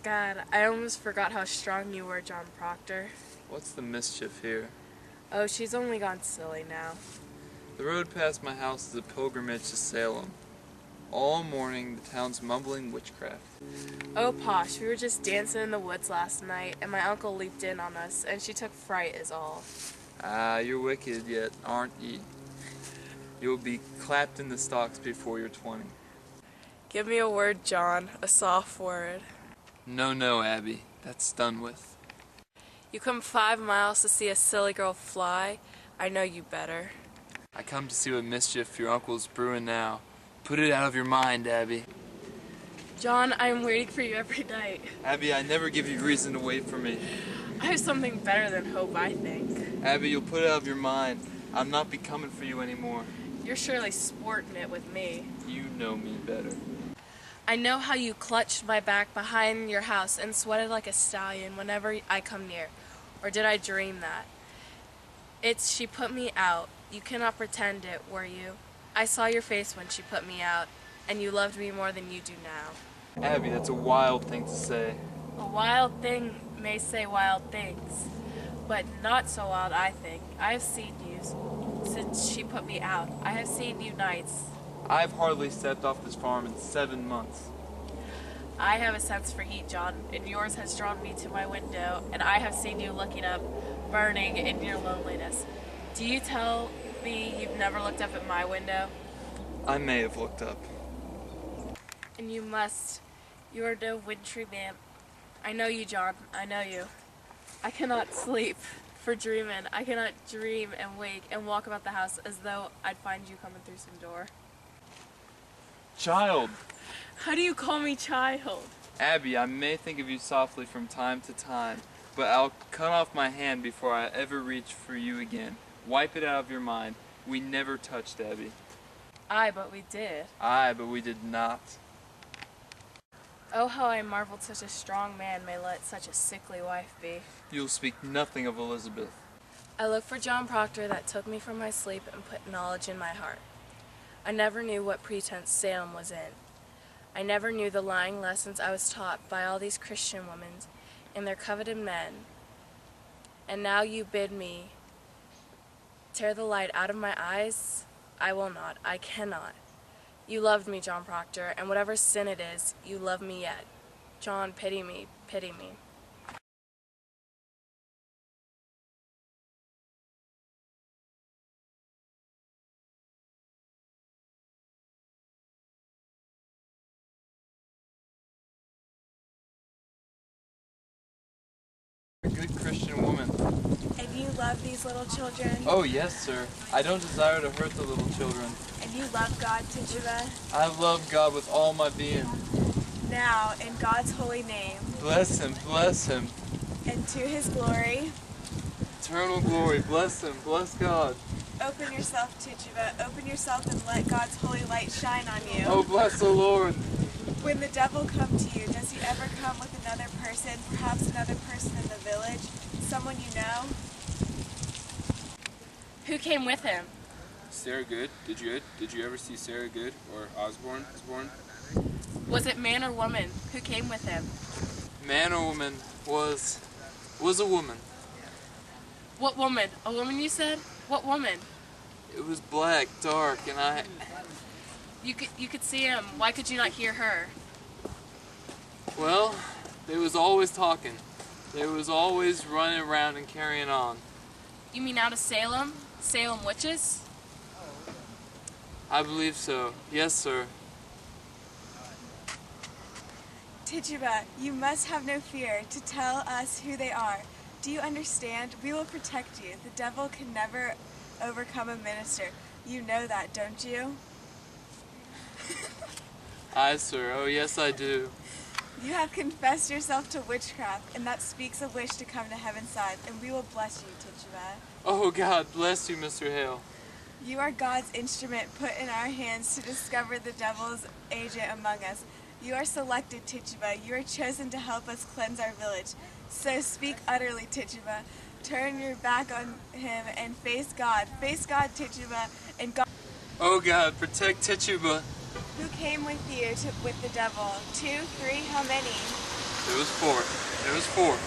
God, I almost forgot how strong you were, John Proctor. What's the mischief here? Oh, she's only gone silly now. The road past my house is a pilgrimage to Salem. All morning, the town's mumbling witchcraft. Oh, Posh, we were just dancing in the woods last night, and my uncle leaped in on us, and she took fright is all. Ah, you're wicked yet, aren't ye? You'll be clapped in the stocks before you're 20. Give me a word, John, a soft word. No, Abby, that's done with. You come 5 miles to see a silly girl fly? I know you better. I come to see what mischief your uncle's brewing now. Put it out of your mind, Abby. John, I am waiting for you every night. Abby, I never give you reason to wait for me. I have something better than hope, I think. Abby, you'll put it out of your mind. I'm not be coming for you anymore. You're surely sporting it with me. You know me better. I know how you clutched my back behind your house and sweated like a stallion whenever I come near. Or did I dream that? She put me out. You cannot pretend it, were you? I saw your face when she put me out, and you loved me more than you do now. Abby, that's a wild thing to say. A wild thing may say wild things, but not so wild, I think. I have seen you since she put me out. I have seen you nights. I've hardly stepped off this farm in 7 months. I have a sense for heat, John, and yours has drawn me to my window, and I have seen you looking up, burning in your loneliness. Do you tell me you've never looked up at my window? I may have looked up. And you must. You are no wintry man. I know you, John. I know you. I cannot sleep for dreaming. I cannot dream and wake and walk about the house as though I'd find you coming through some door. Child! How do you call me child? Abby, I may think of you softly from time to time, but I'll cut off my hand before I ever reach for you again. Wipe it out of your mind. We never touched, Abby. Aye, but we did. Aye, but we did not. Oh, how I marveled such a strong man may let such a sickly wife be. You'll speak nothing of Elizabeth. I looked for John Proctor that took me from my sleep and put knowledge in my heart. I never knew what pretense Salem was in. I never knew the lying lessons I was taught by all these Christian women and their coveted men. And now you bid me tear the light out of my eyes? I will not. I cannot. You loved me, John Proctor, and whatever sin it is, you love me yet. John, pity me, pity me. A good Christian woman. And you love these little children? Oh, yes, sir. I don't desire to hurt the little children. And you love God, Tituba? I love God with all my being. Now, in God's holy name. Bless him, bless him. And to his glory. Eternal glory, bless him, bless God. Open yourself, Tituba. Open yourself and let God's holy light shine on you. Oh, bless the Lord. When the devil comes to you, does he ever come with another person, perhaps another person in the village, someone you know? Who came with him? Sarah Good. Did you ever see Sarah Good or Osborne? Was it man or woman? Who came with him? Man or woman was a woman. What woman? A woman, you said? What woman? It was black, dark, and You could see him. Why could you not hear her? Well, they was always talking. They was always running around and carrying on. You mean out of Salem? Salem witches? I believe so. Yes, sir. Tituba, you must have no fear to tell us who they are. Do you understand? We will protect you. The devil can never overcome a minister. You know that, don't you? Aye, sir. Oh, yes, I do. You have confessed yourself to witchcraft, and that speaks a wish to come to heaven's side, and we will bless you, Tituba. Oh, God, bless you, Mr. Hale. You are God's instrument put in our hands to discover the devil's agent among us. You are selected, Tituba. You are chosen to help us cleanse our village. So speak utterly, Tituba. Turn your back on him and face God. Face God, Tituba, and God. Oh, God, protect Tituba. Who came with you with the devil? 2, 3, how many? There was four. There was four.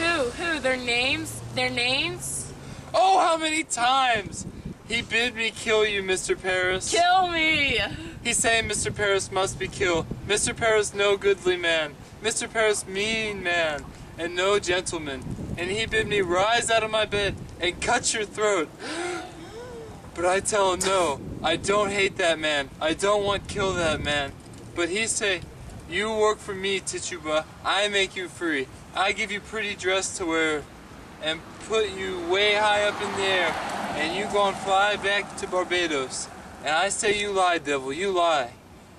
Who? Their names? Their names? Oh, how many times! He bid me kill you, Mr. Paris. Kill me! He say Mr. Paris must be killed. Mr. Paris no goodly man. Mr. Paris mean man, and no gentleman. And he bid me rise out of my bed and cut your throat. But I tell him no, I don't hate that man. I don't want kill that man. But he say, you work for me, Tituba. I make you free. I give you pretty dress to wear and put you way high up in the air. And you gon' fly back to Barbados. And I say you lie, devil, you lie.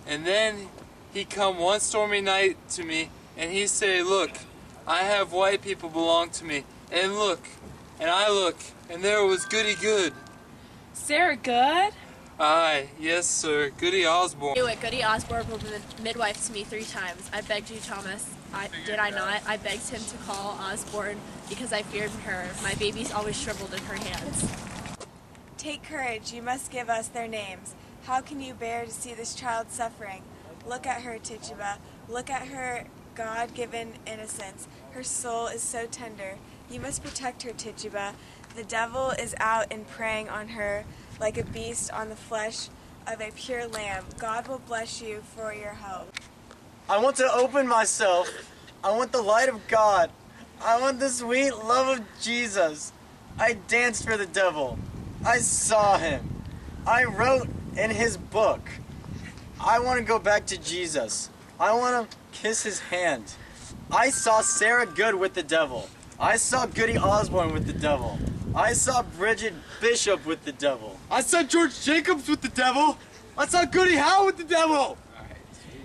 And then he come one stormy night to me and he say, look, I have white people belong to me. And look, and I look, and there was Goody Good. Sarah Good? Aye, yes sir, Goody Osborne. Knew it. Goody Osborne was midwife to me 3 times. I begged you, Thomas. Did I not? I begged him to call Osborne because I feared her. My babies always shriveled in her hands. Take courage, you must give us their names. How can you bear to see this child suffering? Look at her, Tituba. Look at her God-given innocence. Her soul is so tender. You must protect her, Tituba. The devil is out and preying on her like a beast on the flesh of a pure lamb. God will bless you for your help. I want to open myself. I want the light of God. I want the sweet love of Jesus. I danced for the devil. I saw him. I wrote in his book. I want to go back to Jesus. I want to kiss his hand. I saw Sarah Good with the devil. I saw Goody Osborne with the devil. I saw Bridget Bishop with the devil. I saw George Jacobs with the devil. I saw Goody Howe with the devil.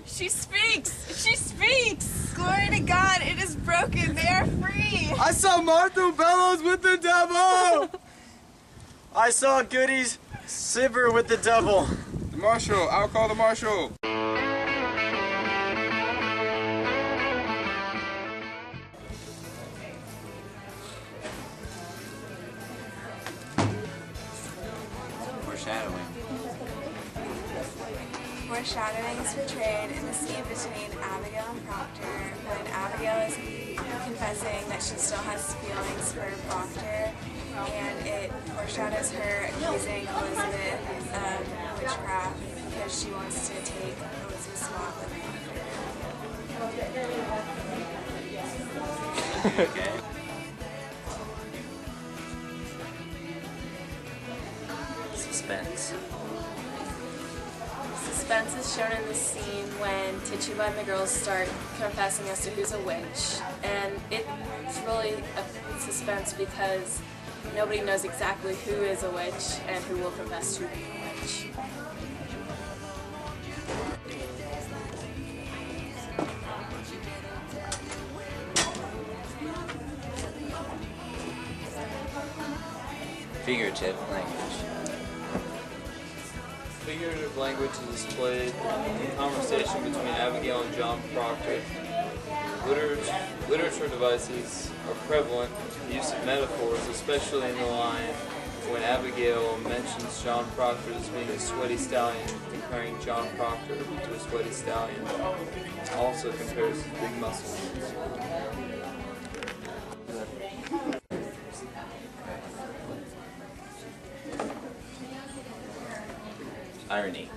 She speaks! She speaks! Glory to God, it is broken. They are free. I saw Martha Bellows with the devil. I saw Goody's Sibber with the devil. The marshal, I'll call the marshal. Foreshadowing. Foreshadowing is portrayed in the scene between Abigail and Proctor when Abigail is confessing that she still has feelings for Proctor, and it foreshadows her accusing Elizabeth of witchcraft because she wants to take Elizabeth's spot with Proctor. Okay. Suspense. Suspense is shown in the scene when Tituba and the girls start confessing as to who's a witch. And it's really a suspense because nobody knows exactly who is a witch and who will confess to being a witch. Figurative language. Figurative language is displayed in conversation between Abigail and John Proctor. Literature devices are prevalent in the use of metaphors, especially in the line when Abigail mentions John Proctor as being a sweaty stallion, comparing John Proctor to a sweaty stallion. Also compares his big muscles. Irony.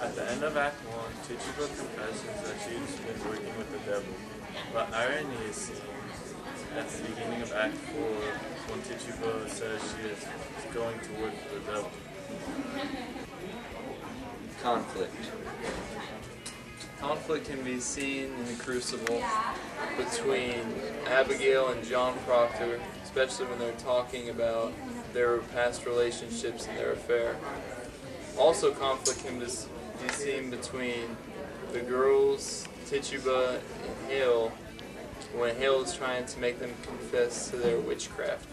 At the end of Act 1, Tituba confesses that she's been working with the devil. But irony is seen at the beginning of Act 4 when Tituba says she is going to work for the devil. Conflict. Conflict can be seen in the Crucible between Abigail and John Proctor, especially when they're talking about their past relationships and their affair. Also, conflict can be seen between the girls, Tituba and Hale, when Hale is trying to make them confess to their witchcraft.